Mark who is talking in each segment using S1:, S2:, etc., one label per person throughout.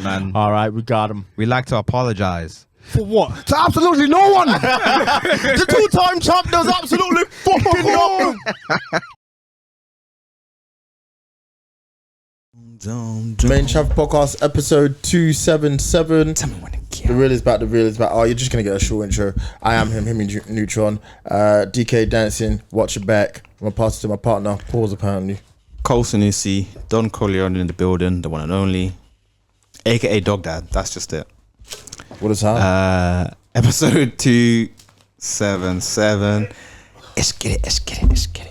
S1: man.
S2: All right, we got him.
S1: We like to apologize.
S2: For what?
S1: To absolutely no one.
S2: The two-time champ does absolutely fucking nothing.
S3: Main Chav Podcast, episode 277.
S1: Tell me when to
S3: The real is back, the real is back. Oh, you're just going to get a short intro. I am him and Neutron. DK dancing, watch it back. I'm going to pass it to my partner. Pause apparently.
S1: Cole Sanusi, Don Corleone in the building, the one and only, aka Dog Dad. That's just it.
S3: What is that?
S1: Episode 277. Let's get it, let's get it, let's get it.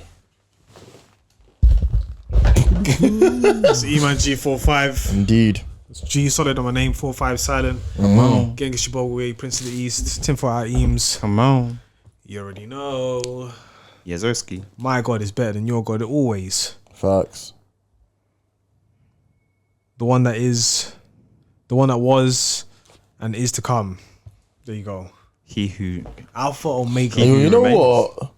S4: It's E-Man G45.
S3: Indeed.
S4: It's G solid on my name, 45 silent.
S1: Come on.
S4: Genghis Shibogwe, Prince of the East, Tinfoil Hat Eames.
S1: Come on.
S4: You already know.
S1: Yazerski.
S4: My God is better than your God always.
S3: Facts.
S4: The one that is, the one that was, and is to come. There you go.
S1: He who...
S4: Alpha Omega.
S1: He who
S3: You know
S1: remains.
S3: what?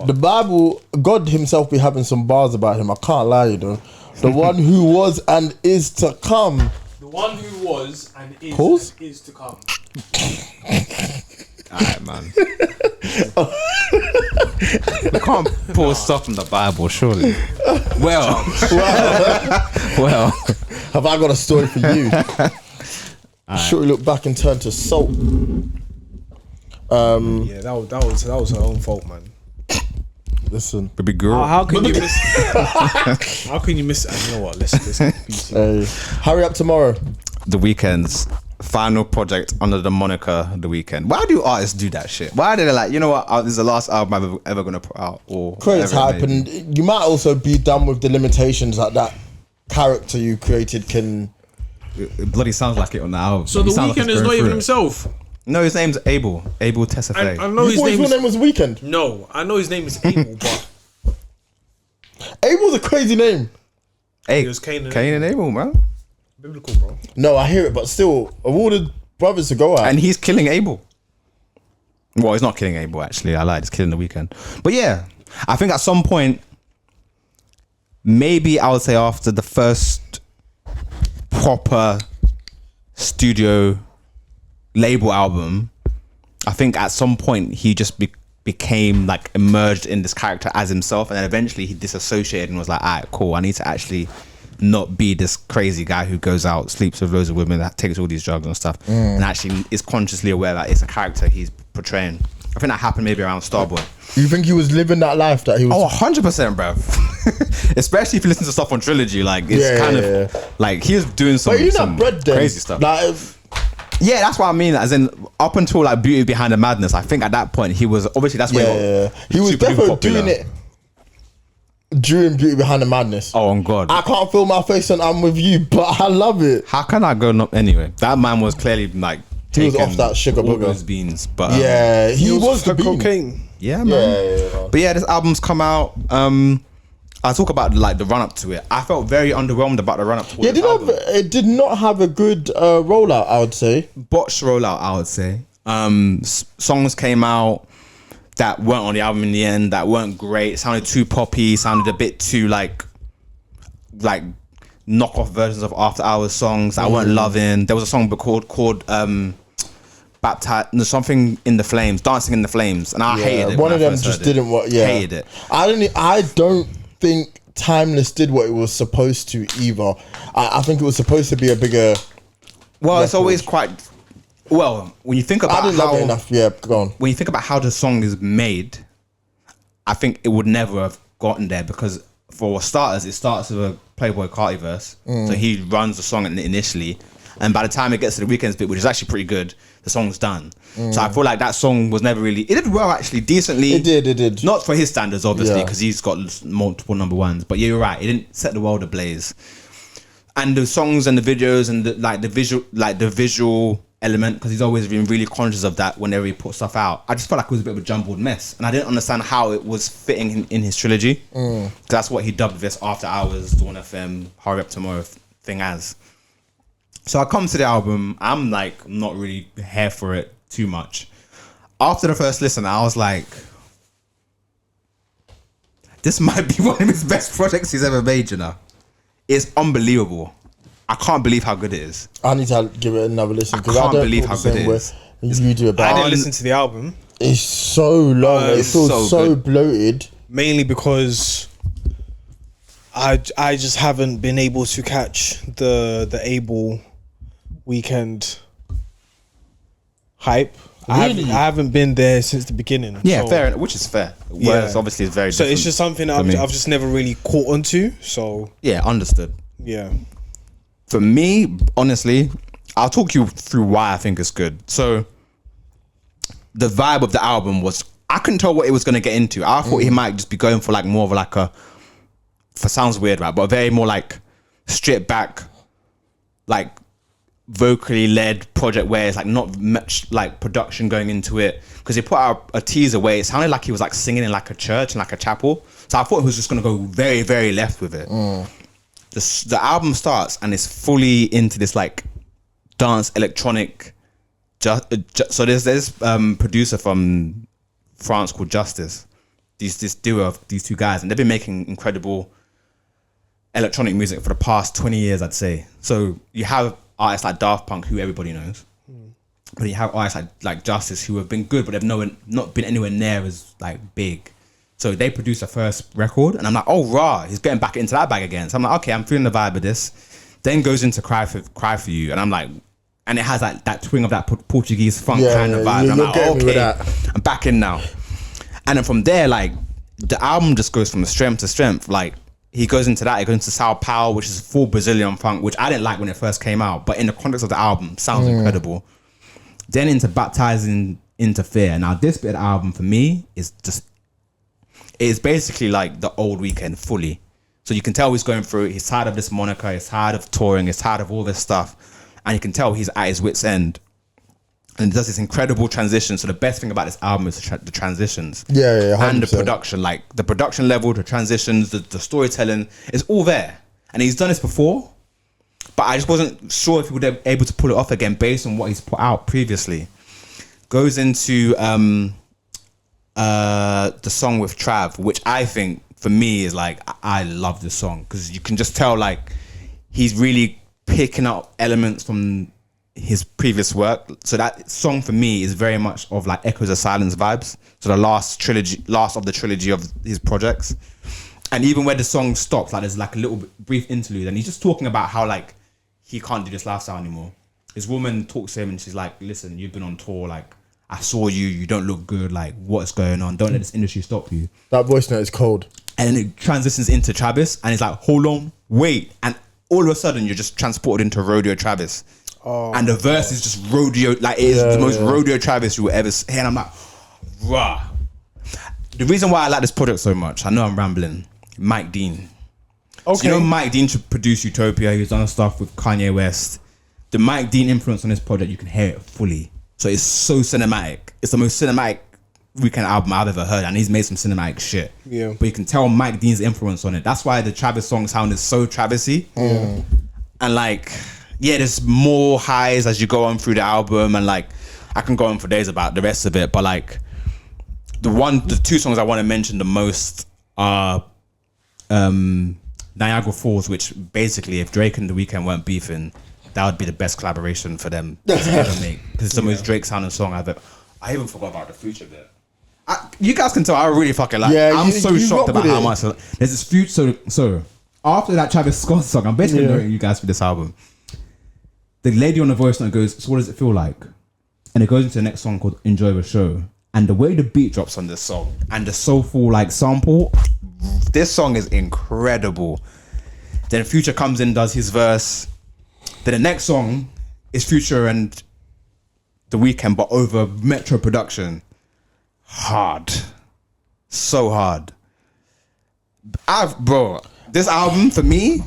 S3: The Bible, God himself be having some bars about him. I can't lie, you know. The one who was and is to come.
S4: The one who was and is,
S3: Pause?
S4: and is to come.
S1: Alright, man. We can't pull stuff from the Bible, surely. Well. Well.
S3: Have I got a story for you? Shorty looked back and turned to salt.
S4: Yeah, that was her own fault, man.
S3: Listen.
S1: Baby girl.
S4: How can you miss? How can you miss? You know what? Listen.
S3: Hey, hurry up tomorrow.
S1: The Weeknd's final project under the moniker The Weeknd. Why do artists do that shit? Why are they like, you know what, this is the last album I'm ever gonna put out? Or
S3: Creates
S1: whatever
S3: hype,
S1: it may be.
S3: and you might also be done with the limitations that character you created can.
S1: It bloody sounds like it on the album.
S4: So
S1: He
S4: the
S1: sounds like
S4: Weeknd
S1: he's
S4: is
S1: going
S4: not even
S1: through it.
S4: himself.
S1: No, his name's Abel Tesfaye.
S4: I know
S3: You
S4: his
S3: thought his
S4: name.
S3: real name was Weekend.
S4: No, I know his name is Abel, but
S3: Abel's a crazy name.
S1: Hey,
S4: it was Cain
S1: Cain and Abel, man.
S4: biblical, bro.
S3: No, I hear it, but still, of all the brothers to go at.
S1: And he's killing Abel. Well, he's not killing Abel, actually. I lied. He's killing The Weeknd. But yeah, I think at some point, maybe I would say after the first proper studio label album, I think at some point he just became like immersed in this character as himself, and then eventually he disassociated and was like, alright, cool, I need to actually not be this crazy guy who goes out, sleeps with loads of women, that takes all these drugs and stuff, and actually is consciously aware that it's a character he's portraying. I think that happened maybe around Starboy.
S3: You think he was living that life that he was?
S1: Oh, 100%, bruv. Especially if you listen to stuff on Trilogy, like it's kind of like he was doing some,
S3: but you
S1: some
S3: not bred then.
S1: crazy stuff.
S3: Like,
S1: Yeah, that's what I mean. As in, up until like Beauty Behind the Madness, I think at that point he was obviously that's where
S3: he was
S1: super
S3: definitely
S1: popular.
S3: doing it during Beauty Behind the Madness.
S1: Oh, on God.
S3: I can't feel my face and I'm with you, but I love it.
S1: How can I go not anyway? That man was clearly like
S3: He was
S1: taking
S3: off that sugar
S1: all
S3: booger.
S1: those beans, but
S3: Yeah, he was the bean.
S4: cocaine.
S1: yeah, man.
S3: Yeah.
S1: But yeah, this album's come out. I talk about like the run up to it. I felt very underwhelmed about the run up to
S3: Yeah,
S1: this album.
S3: it did not have a good rollout, I would say.
S1: Botched rollout, I would say. Songs came out that weren't on the album in the end, that weren't great. It sounded too poppy, sounded a bit too like knockoff versions of After Hours songs that I weren't loving. There was a song called Baptized, something in the Flames, Dancing in the Flames, and I hated it.
S3: One
S1: when
S3: of
S1: I
S3: them
S1: first
S3: just
S1: heard it.
S3: didn't work. Yeah,
S1: Hated it.
S3: I don't think Timeless did what it was supposed to either. I think it was supposed to be a bigger.
S1: Well, it's
S3: record.
S1: always quite. Well, when you think about
S3: I didn't
S1: how
S3: love it enough. Yeah, go on.
S1: when you think about how the song is made, I think it would never have gotten there because for starters, it starts with a Playboy Carti verse. So he runs the song initially, and by the time it gets to the Weeknd's bit, which is actually pretty good, the song's done. So I feel like that song was never really. It did well, actually, decently.
S3: It did.
S1: Not for his standards, obviously,
S3: Yeah.
S1: because he's got multiple number ones. But yeah, you're right. It didn't set the world ablaze. And the songs and the videos and the visual element, because he's always been really conscious of that whenever he puts stuff out. I just felt like it was a bit of a jumbled mess, and I didn't understand how it was fitting in his trilogy. That's what he dubbed this After Hours, Dawn FM, Hurry Up Tomorrow thing as. So I come to the album, I'm like not really here for it too much. After the first listen, I was like, this might be one of his best projects he's ever made, you know. It's unbelievable. I can't believe how good it is.
S3: I need to give it another listen because
S1: I
S3: I
S1: can't
S3: don't
S1: believe
S3: feel
S1: how
S3: the same
S1: good it
S3: way
S1: is.
S3: you do
S4: I
S3: about
S4: didn't
S3: it.
S4: listen to the album
S3: It's so long. It feels
S1: so
S3: so
S1: good.
S3: bloated.
S4: mainly because I just haven't been able to catch the Able weekend hype.
S3: Really?
S4: I haven't been there since the beginning.
S1: Yeah,
S4: so,
S1: fair, which is fair. Whereas obviously it's very
S4: So
S1: different.
S4: it's just something that
S1: for me.
S4: I've just never really caught onto. So
S1: Yeah, understood.
S4: yeah.
S1: For me, honestly, I'll talk you through why I think it's good. So the vibe of the album was, I couldn't tell what it was going to get into. I thought he might just be going for like more of like a, for sounds weird, right? But a very more like stripped back, like vocally led project where it's like not much like production going into it. Because he put out a teaser where it sounded like he was like singing in like a church, in like a chapel. So I thought he was just going to go very, very left with it. The album starts and it's fully into this like dance electronic. So there's this producer from France called Justice. This duo of these two guys, and they've been making incredible electronic music for the past 20 years, I'd say. So you have artists like Daft Punk, who everybody knows, but you have artists like Justice, who have been good, but they've not been anywhere near as like big. So they produced a first record, and I'm like, oh rah, he's getting back into that bag again. So I'm like, okay, I'm feeling the vibe of this. Then goes into Cry for You, and I'm like, and it has like that twing of that Portuguese funk kind of vibe. I'm like, okay, I'm back in now. And then from there, like the album just goes from strength to strength. Like he goes into that, he goes into Sao Paulo, which is full Brazilian funk, which I didn't like when it first came out, but in the context of the album, sounds incredible. Then into Baptizing into Fear. Now this bit of the album for me is just, it's basically like the old Weekend fully. So you can tell he's going through it. He's tired of this moniker. He's tired of touring. He's tired of all this stuff. And you can tell he's at his wit's end. And he does this incredible transition. So the best thing about this album is the transitions.
S3: Yeah, 100%.
S1: And the production. Like the production level, the transitions, the storytelling is all there. And he's done this before. But I just wasn't sure if he would be able to pull it off again based on what he's put out previously. Goes into the song with Trav, which I think for me is like, I love this song because you can just tell like he's really picking up elements from his previous work. So that song for me is very much of like Echoes of Silence vibes. So the last of the trilogy of his projects. And even where the song stops, like there's like a little brief interlude, and he's just talking about how like he can't do this lifestyle anymore. His woman talks to him and she's like, listen, you've been on tour, like I saw you don't look good, like what's going on? Don't let this industry stop you.
S3: That voice note is cold.
S1: And then it transitions into Travis and he's like, hold on, wait. And all of a sudden you're just transported into Rodeo Travis. And the verse is just rodeo, like it is the most rodeo Travis you will ever hear. And I'm like, rah. The reason why I like this project so much, I know I'm rambling, Mike Dean. Okay. So you know Mike Dean produced Utopia, he's done stuff with Kanye West. The Mike Dean influence on this project, you can hear it fully. So it's so cinematic. It's the most cinematic Weekend album I've ever heard, and he's made some cinematic shit. Yeah. But you can tell Mike Dean's influence on it. That's why the Travis song sounded so Travis-y. And like, yeah, there's more highs as you go on through the album, and like I can go on for days about the rest of it, but like the two songs I want to mention the most are Niagara Falls, which basically if Drake and The Weeknd weren't beefing, that would be the best collaboration for them to ever make, because it's the most Drake sounding song I've ever. I even forgot about the Future bit. You guys can tell I really fucking like.
S3: Yeah,
S1: I'm so shocked about how
S3: it.
S1: much there's this Future. So after that Travis Scott song, I'm basically narrating you guys for this album. The lady on the voice note goes, "So what does it feel like?" And it goes into the next song called "Enjoy the Show." And the way the beat drops on this song and the soulful like sample, this song is incredible. Then Future comes in, does his verse. Then the next song is Future and The Weeknd, but over Metro production. Hard. So hard. Bro, this album for me,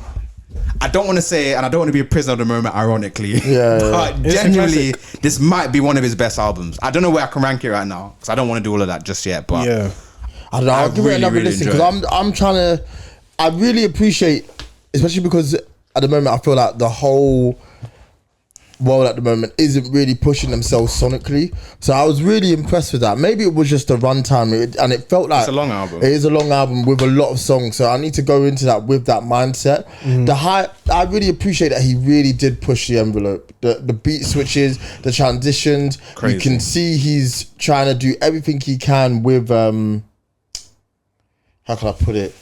S1: I don't want to say, and I don't want to be a prisoner of the moment, ironically. But genuinely, this might be one of his best albums. I don't know where I can rank it right now, because I don't want to do all of that just yet. But
S3: I don't know. I'll give it another listen, because I'm trying to. I really appreciate, especially because at the moment I feel like the whole world at the moment isn't really pushing themselves sonically. So I was really impressed with that. Maybe it was just a runtime, and it felt like
S1: It's a long album.
S3: It is a long album with a lot of songs. So I need to go into that with that mindset. I really appreciate that he really did push the envelope. The beat switches, the transitions.
S1: Crazy.
S3: You can see he's trying to do everything he can with how can I put it?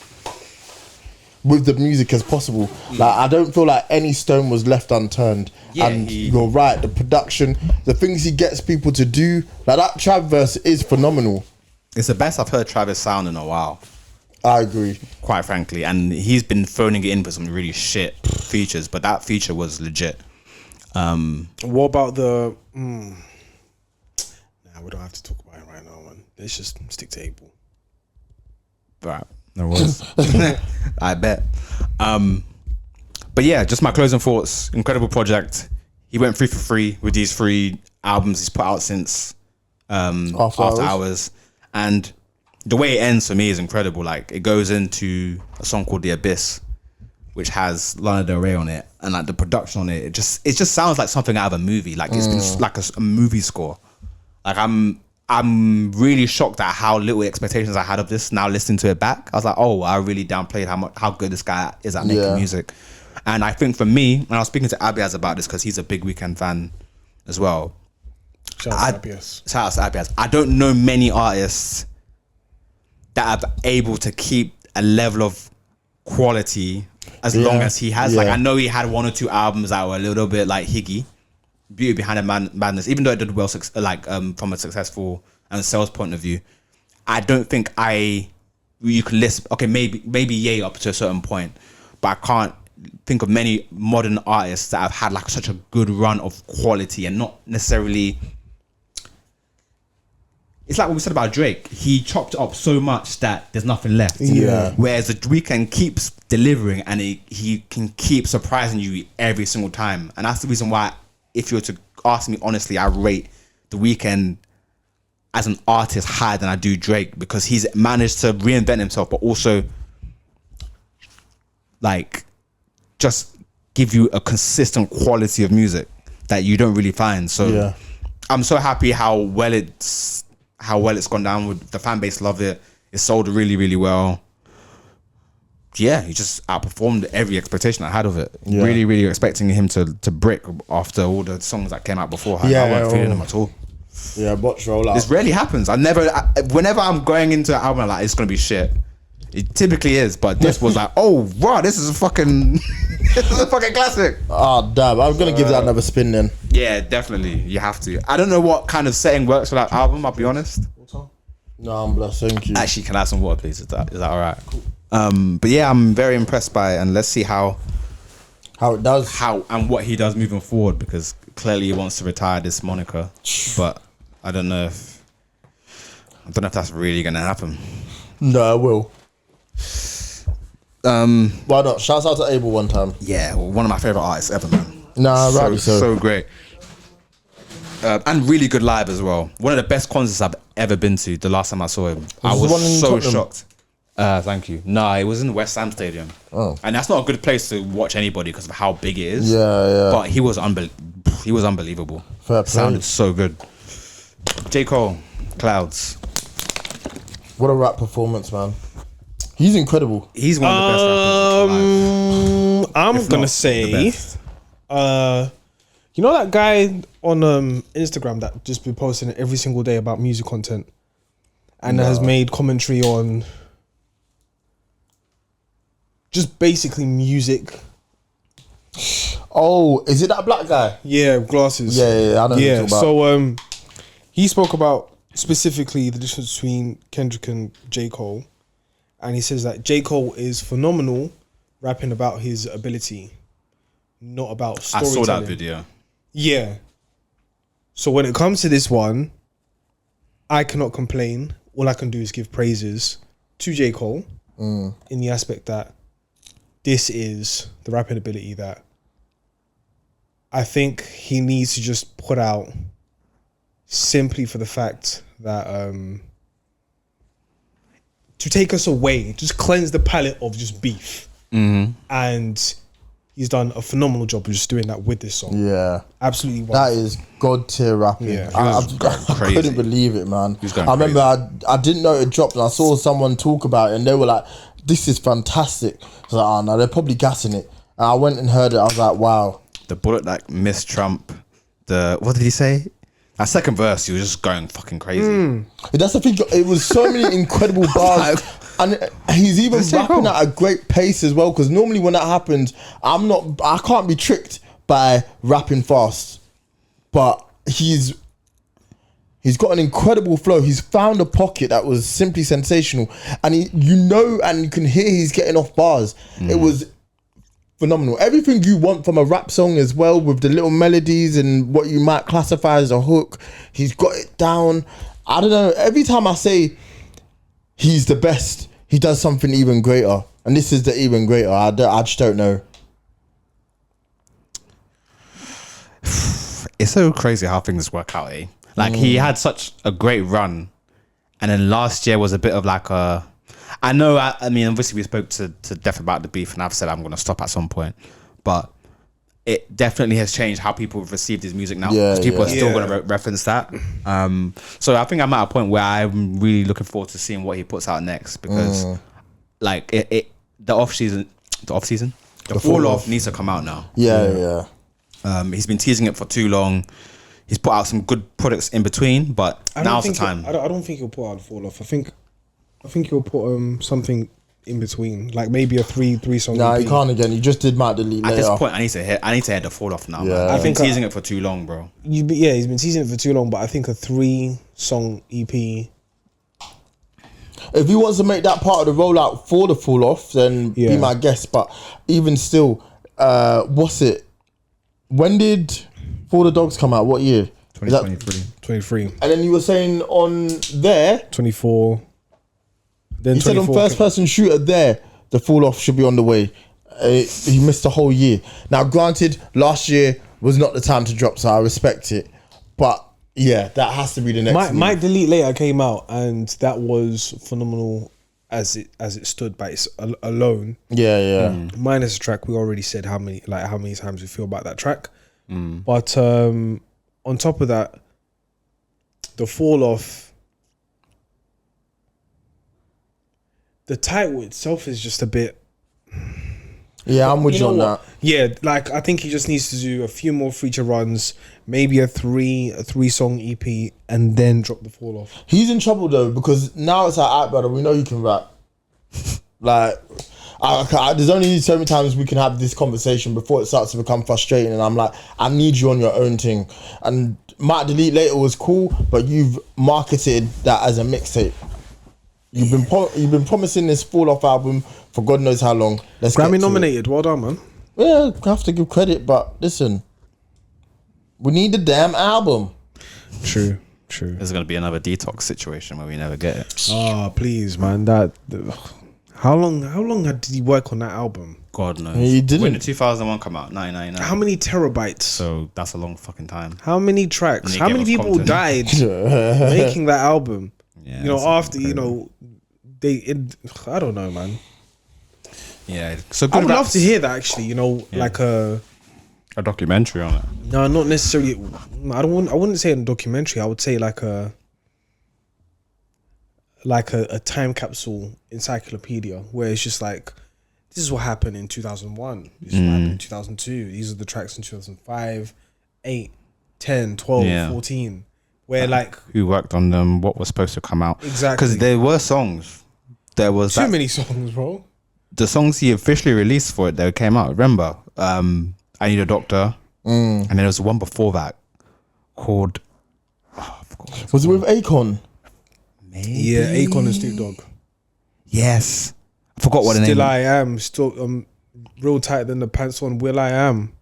S3: With the music as possible. Like, I don't feel like any stone was left unturned.
S1: Yeah,
S3: and you're right, the production, the things he gets people to do, like that Trav verse is phenomenal.
S1: It's the best I've heard Travis sound in a while,
S3: I agree.
S1: quite frankly. And he's been phoning it in for some really shit features, but that feature was legit.
S4: What about the? Nah, we don't have to talk about it right now, man. Let's just stick to April.
S1: Right. There was. I bet. But yeah, just my closing thoughts. Incredible project. He went 3 for 3 with these 3 albums he's put out since After Hours. And the way it ends for me is incredible. Like, it goes into a song called The Abyss, which has Lana Del Rey on it, and like the production on it, it just sounds like something out of a movie. Like, it's been like a movie score. Like, I'm really shocked at how little expectations I had of this. Now listening to it back, I was like, oh, I really downplayed how good this guy is at making music. And I think for me, and I was speaking to Abiaz about this because he's a big Weeknd fan as well.
S4: Shout out to Abiaz.
S1: Shout out to Abiaz. I don't know many artists that are able to keep a level of quality as long as he has. Like, I know he had 1 or 2 albums that were a little bit like Higgy. Beauty Behind the Madness, even though it did well, from a successful and sales point of view, I don't think you can list. Okay, maybe Ye up to a certain point, but I can't think of many modern artists that have had like such a good run of quality and not necessarily. It's like what we said about Drake. He chopped it up so much that there's nothing left.
S3: Yeah.
S1: Whereas The Weeknd keeps delivering, and he can keep surprising you every single time, and that's the reason why. If you were to ask me honestly, I rate The Weeknd as an artist higher than I do Drake, because he's managed to reinvent himself, but also like just give you a consistent quality of music that you don't really find. So I'm so happy how well it's gone down. With the fan base, love it. It sold really, really well. Yeah, he just outperformed every expectation I had of it. Really, really expecting him to brick after all the songs that came out before. I wasn't feeling them at all.
S3: Yeah, botch roll out.
S1: This rarely happens. Whenever I'm going into an album, I'm like, it's gonna be shit. It typically is, but this was like, oh wow, this is a fucking classic.
S3: Oh damn, I'm gonna give that another spin then.
S1: Yeah, definitely. You have to. I don't know what kind of setting works for that album, I'll be honest.
S3: No, I'm blessed, thank you.
S1: Actually, can I have some water, please? Is that alright? Cool. But yeah, I'm very impressed by it, and let's see how
S3: it does,
S1: and what he does moving forward, because clearly he wants to retire this moniker, but I don't know if that's really gonna happen.
S3: No, it will. Why not? Shouts out to Abel one time.
S1: Yeah, one of my favorite artists ever, man.
S3: Nah, right.
S1: So great. And really good live as well. One of the best concerts I've ever been to. The last time I saw him, I was so shocked. Thank you. Nah, it was in the West Ham Stadium. Oh, and that's not a good place to watch anybody because of how big it is.
S3: Yeah.
S1: But he was unbelievable.
S3: Fair play.
S1: Sounded so good. J. Cole, Clouds.
S3: What a rap performance, man. He's incredible.
S1: He's one of the best rappers alive.
S4: I'm gonna say, you know that guy on Instagram that just been posting every single day about music content, and has made commentary on just basically music.
S3: Oh, is it that black guy?
S4: Yeah, glasses.
S3: Yeah, I know.
S4: Yeah, so he spoke about specifically the difference between Kendrick and J. Cole, and he says that J. Cole is phenomenal rapping about his ability, not about storytelling.
S1: I saw that video.
S4: Yeah. So when it comes to this one, I cannot complain. All I can do is give praises to J. Cole in the aspect that this is the rapping ability that I think he needs to just put out, simply for the fact that to take us away, just cleanse the palate of just beef. And he's done a phenomenal job of just doing that with this song.
S3: Yeah.
S4: Absolutely
S3: That
S4: wonderful.
S3: is god tier rapping.
S4: Yeah.
S3: I
S1: crazy.
S3: couldn't believe it, man.
S1: was going
S3: I remember I didn't know it dropped, and I saw someone talk about it, and they were like, "This is fantastic." I was like, "Oh no, they're probably gassing it." And I went and heard it. I was like, "Wow."
S1: The bullet that missed Trump. What did he say? That second verse, he was just going fucking crazy.
S3: That's the thing. It was so many incredible bars, and he's even rapping at a great pace as well. Because normally when that happens, I can't be tricked by rapping fast, but he's got an incredible flow. He's found a pocket that was simply sensational, and and you can hear he's getting off bars. It was phenomenal. Everything you want from a rap song as well, with the little melodies and what you might classify as a hook, he's got it down. I don't know. Every time I say he's the best, he does something even greater, and this is the even greater. I just don't know.
S1: It's so crazy how things work out, eh? Like he had such a great run, and then last year was a bit of like a. I know. I mean, obviously we spoke to Def about the beef, and I've said I'm going to stop at some point, but it definitely has changed how people have received his music now.
S3: Yeah,
S1: Because people are still
S4: Yeah.
S1: going to reference that. So I think I'm at a point where I'm really looking forward to seeing what he puts out next, because like the fall off needs to come out now.
S3: Yeah.
S1: He's been teasing it for too long. He's put out some good products in between, but now's the time.
S4: I don't think he'll put out a fall off. I think he'll put something in between, like maybe a three song.
S3: Nah,
S4: EP.
S3: you can't again. You just did Matt Delete
S1: At
S3: later.
S1: this point, I need to head the fall off now.
S3: Yeah.
S1: Man.
S3: I
S1: I've been
S4: think
S1: teasing it for too long, bro.
S4: He's been teasing it for too long, but I think a 3-song EP.
S3: If he wants to make that part of the rollout for the fall off, then be
S4: Yeah.
S3: my guest. But even still, what's it? When did For the Dogs come out? What year? Is that-
S1: 2023.
S4: 23,
S3: and then you were saying on there,
S4: 24. Then
S3: you said on
S4: 24
S3: first person shooter there, the fall off should be on the way. He missed the whole year. Now, granted, last year was not the time to drop, so I respect it. But yeah, that has to be the next.
S4: Might Delete Later came out, and that was phenomenal as it stood by its alone.
S3: Yeah.
S4: Minus the track, we already said how many times we feel about that track. But on top of that, the fall off, the title itself is just a bit.
S3: Yeah, I'm with you
S4: know
S3: on
S4: what?
S3: that.
S4: Yeah, like I think he just needs to do a few more feature runs, maybe a three song EP, and then drop the fall off.
S3: He's in trouble though, because now it's like, alright, brother, we know you can rap. Like, there's only so many times we can have this conversation before it starts to become frustrating, and I'm like, I need you on your own thing. And Might Delete Later was cool, but you've marketed that as a mixtape. You've been promising this fall off album for God knows how long. Let's get to
S4: Grammy
S3: it.
S4: nominated, well done, man.
S3: Yeah, I have to give credit, but listen, we need the damn album.
S4: True.
S1: There's gonna be another detox situation where we never get it.
S4: Oh, please, man. How long did he work on that album?
S1: God knows.
S3: He didn't.
S1: When did 2001 come out? 1999.
S4: How many terabytes?
S1: So that's a long fucking time.
S4: How many tracks?
S1: And he
S4: How
S1: gave
S4: many
S1: us
S4: people
S1: content.
S4: died making that album?
S1: Yeah,
S4: You know,
S1: that's
S4: after you
S1: incredible.
S4: know, I don't know, man.
S1: Yeah. So
S4: I
S1: good
S4: would love
S1: raps.
S4: to hear that actually. You know, like a
S1: documentary on it.
S4: no, not necessarily. I wouldn't say a documentary. I would say like a time capsule encyclopedia where it's just like, this is what happened in 2001. This is what happened in 2002. These are the tracks in 2005, 8, 10, 12,
S1: Yeah.
S4: 14. Where like
S1: Who worked on them? What was supposed to come out?
S4: Exactly.
S1: Because there were songs. There was
S4: too
S1: that,
S4: many songs, bro.
S1: the songs he officially released for it that came out. Remember, I Need a Doctor, and then there was one before that called. Oh, I forgot what it
S3: Was it with Akon?
S4: Yeah, Akon and Snoop Dogg.
S1: Yes, I forgot what the
S4: Still
S1: name.
S4: I am still real tight than the pants on Will I Am.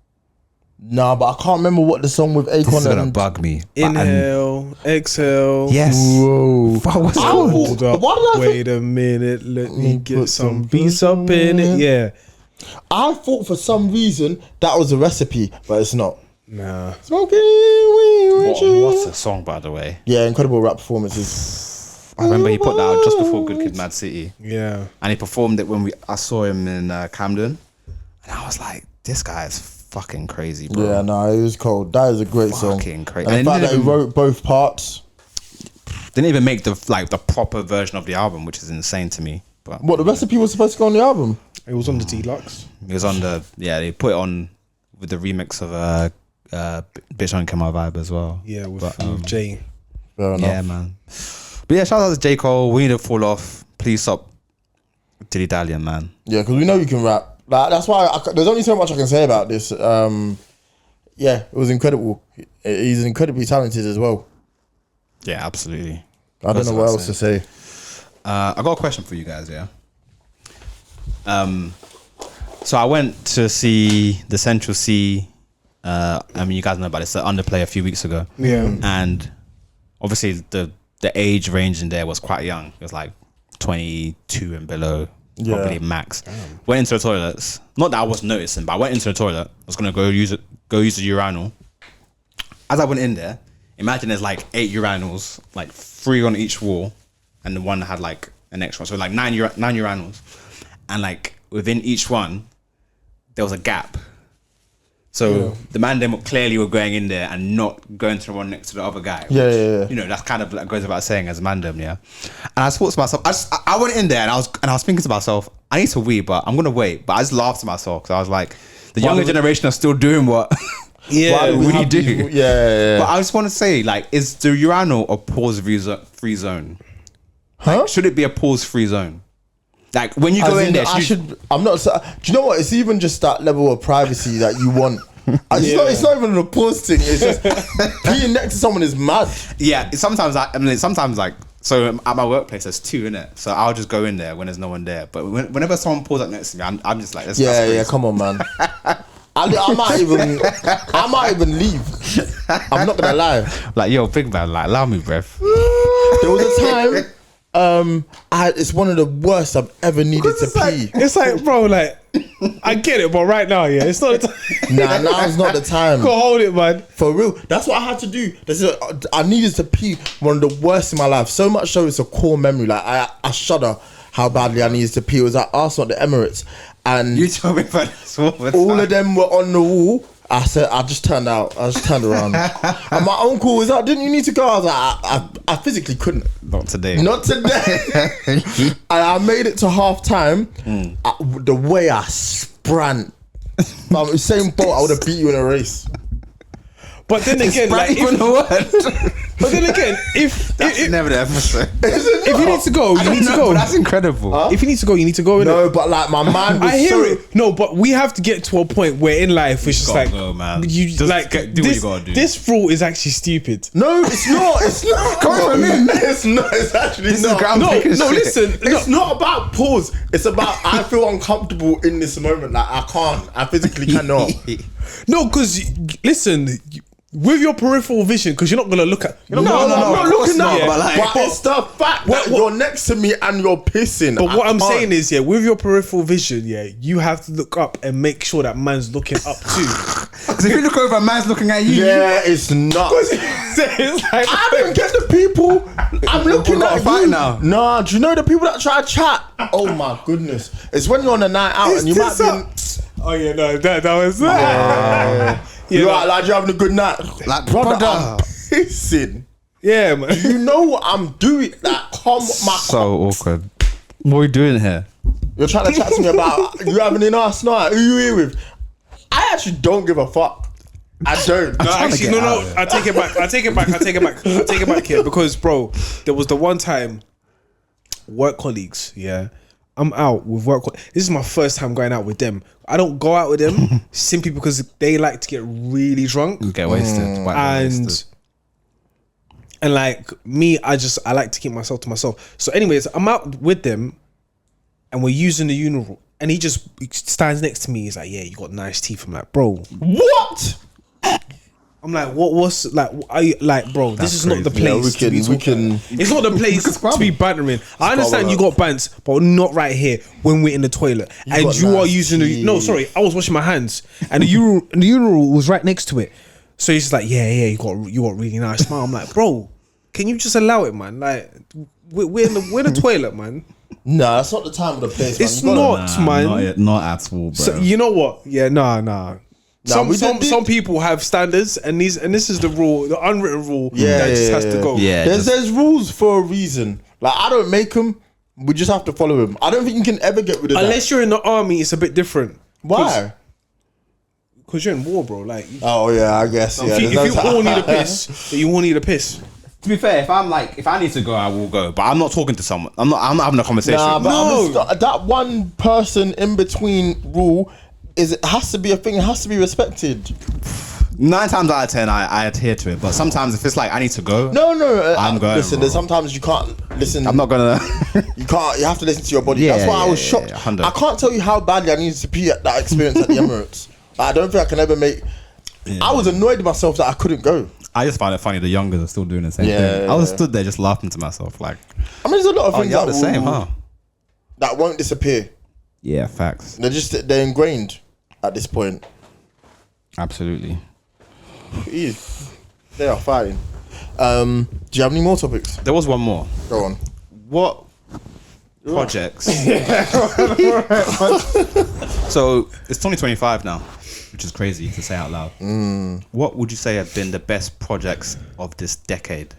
S3: Nah, but I can't remember what the song with
S1: This is
S3: Akon
S1: gonna
S3: and.
S1: bug me.
S4: Inhale, exhale.
S1: Yes.
S3: Whoa.
S1: Fuck, what's it
S3: I
S1: called?
S3: thought-
S4: Hold up.
S3: why did I
S4: Wait a minute. Let me get
S3: put
S4: some
S3: some
S4: beats up in it. Yeah.
S3: I thought for some reason that was a recipe, but it's not.
S4: Nah.
S3: Smoking weed with you.
S1: What's the song, by the way?
S3: Yeah, incredible rap performances.
S1: I remember he put that out just before Good Kid, Mad City,
S4: Yeah.
S1: and he performed it when I saw him in Camden, and I was like, this guy is fucking crazy, bro.
S3: Yeah, no, it was cold. That is a great song.
S1: Fucking crazy.
S3: And the fact that he wrote both parts.
S1: Didn't even make the proper version of the album, which is insane to me. But
S3: What, the recipe was supposed to go on the album?
S4: It was on the deluxe.
S1: it was on they put it on with the remix of Bitch Don't Kill My Vibe as well.
S4: Yeah, with Jay.
S3: Fair enough.
S1: Yeah, man. But yeah, shout out to J. Cole. We need to fall off. Please stop dilly dallying, man.
S3: Yeah, because we know you can rap. Like, that's why there's only so much I can say about this. Yeah, it was incredible. He's incredibly talented as well.
S1: Yeah, absolutely.
S3: I don't know what else to say.
S1: I got a question for you guys, yeah. So I went to see the Central C. I mean, you guys know about this, the Underplay a few weeks ago.
S4: Yeah.
S1: And obviously the age range in there was quite young. It was like 22 and below, probably max. Damn. Went into the toilets. Not that I wasn't noticing, but I went into the toilet. I was gonna go use the urinal. As I went in there, imagine there's like 8 urinals, like 3 on each wall, and the one that had like an extra one. So like 9 urinals, and like within each one there was a gap. So the man them clearly were going in there and not going to the one next to the other guy.
S3: Yeah.
S1: You know, that's kind of like goes without saying as mandem, yeah. And I thought to myself, I went in there and I was thinking to myself, I need to wee, but I'm gonna wait. But I just laughed to myself because I was like, the younger generation are still doing what we do.
S3: Yeah.
S1: But I just want to say, like, is the urinal a pause-free zone?
S3: Huh?
S1: Like, should it be a pause-free zone? Like when you go in there,
S3: I'm not. Do you know what? It's even just that level of privacy that you want. It's not even a pause thing. It's just being next to someone is mad.
S1: Yeah, sometimes like so at my workplace there's 2 in it, so I'll just go in there when there's no one there. But whenever someone pulls up next to me, I'm just like, that's crazy.
S3: Come on, man. I might even leave. I'm not gonna lie.
S1: Like, yo, big man, like, allow me, breath.
S3: There was a time. It's one of the worst I've ever needed to pee.
S4: It's like, bro, like, I get it, but right now, yeah, it's not the time.
S3: Now's not the time.
S4: Go hold it, man.
S3: For real. That's what I had to do. I needed to pee, one of the worst in my life. So much so it's a core memory. Like, I shudder how badly I needed to pee. It was at Arsenal at the Emirates. And
S1: You told me about this all the
S3: all
S1: time.
S3: of them were on the wall. I said, I just turned around. And my uncle was like, didn't you need to go? I was like, I physically couldn't.
S1: Not today.
S3: Not today. And I made it to half time. The way I sprant. Same boat, I would have beat you in a race.
S4: But then again, like, but then again, if
S1: never the episode.
S4: if you need to go, you need to go.
S1: But that's incredible.
S3: Huh?
S4: If you need to go, you need to go.
S3: No, but like my mind was
S4: I hear
S3: so...
S4: it. No, but we have to get to a point where in life it's just
S1: Gotta
S4: like,
S1: go, man.
S4: you
S1: Just
S4: like
S1: do what
S4: this.
S1: you gotta do.
S4: This rule is actually stupid.
S3: No, it's not. It's not. It's not. It's actually
S1: This is
S3: not.
S1: groundbreaking
S4: No,
S1: shit.
S4: listen.
S3: It's not about pause. It's about I feel uncomfortable in this moment. Like I can't. I physically cannot.
S4: No, because listen, with your peripheral vision, because you're not gonna look at.
S3: No, I'm not looking at.
S4: Yeah.
S3: But it's the fact that you're next to me and you're pissing.
S4: But what I'm
S3: can't.
S4: saying is, yeah, with your peripheral vision, yeah, you have to look up and make sure that man's looking up too.
S1: Because if you look over, a man's looking at you.
S3: Yeah, it's not.
S4: It's like,
S3: I don't get the people. I'm looking
S1: got
S3: at
S1: a fight
S3: you.
S1: now.
S3: Nah, do you know the people that try to chat? Oh my goodness! It's when you're on a night out and you might be.
S4: Oh yeah, no, that was.
S3: You're right, like you're having a good night.
S1: Like,
S3: brother,
S1: brother.
S3: I'm pissing.
S4: Yeah, man.
S3: You know what I'm doing? Like,
S1: So awkward. What are we doing here?
S3: You're trying to chat to me about you having a nice night. Who you here with? I actually don't give a fuck. I don't.
S4: No, actually, no. I take it back. I take it back here because, bro, there was the one time work colleagues. Yeah, I'm out with work. This is my first time going out with them. I don't go out with them simply because they like to get really drunk.
S1: Get wasted.
S4: And like me, I like to keep myself to myself. So anyways, I'm out with them and we're using the urinal and he just stands next to me. He's like, yeah, you got nice teeth. I'm like, bro,
S3: What?
S4: I'm like, what's like, are you like, bro, this is not the place to be talking. It's not the place to be bantering. I understand you got bants, but not right here when we're in the toilet. And you are using no, sorry, I was washing my hands and the urinal was right next to it. So he's just like, yeah, you got really nice smile. I'm like, bro, can you just allow it, man? Like, we're in the toilet, man.
S3: Nah, that's not the time of the place, man.
S4: It's
S3: You gotta-
S4: not, man.
S1: Not at all, bro.
S4: So, you know what? Yeah, nah. Some people have standards, and this is the rule, the unwritten rule that just has to go.
S1: Yeah,
S3: There's rules for a reason. Like, I don't make them. We just have to follow them. I don't think you can ever get rid of that.
S4: Unless you're in the army, it's a bit different.
S3: Why?
S4: Because you're in war, bro. Like,
S3: Oh yeah, I guess. Yeah,
S4: if you
S3: there's no
S4: all
S3: time.
S4: need a piss, then you all need a piss.
S1: to be fair, if I need to go, I will go. But I'm not talking to someone. I'm not having a conversation.
S3: Nah, but
S4: No.
S3: that one person in between rule it has to be a thing. It has to be respected.
S1: 9 times out of 10, I adhere to it. But sometimes if it's like I need to go,
S3: No.
S1: I'm going,
S3: Listen,
S1: bro.
S3: there's sometimes you can't listen.
S1: I'm not gonna.
S3: You can't. You have to listen to your body.
S1: Yeah,
S3: That's why I was
S1: yeah,
S3: shocked.
S1: yeah, 100.
S3: I can't tell you how badly I needed to pee at that experience at the Emirates. I don't think I can ever make. I was annoyed with myself that I couldn't go.
S1: I just find it funny the youngers are still doing the same
S3: Yeah,
S1: thing. I was
S3: yeah.
S1: stood there just laughing to myself, like,
S3: I mean, there's a lot of
S1: oh,
S3: things
S1: you're
S3: that
S1: the same,
S3: will-
S1: huh?
S3: that won't disappear.
S1: Yeah, facts.
S3: They're ingrained at this point.
S1: Absolutely.
S3: Yeah. They are fine. Do you have any more topics?
S1: There was one more.
S3: Go on.
S1: What projects? So it's 2025 now, which is crazy to say out loud. What would you say have been the best projects of this decade?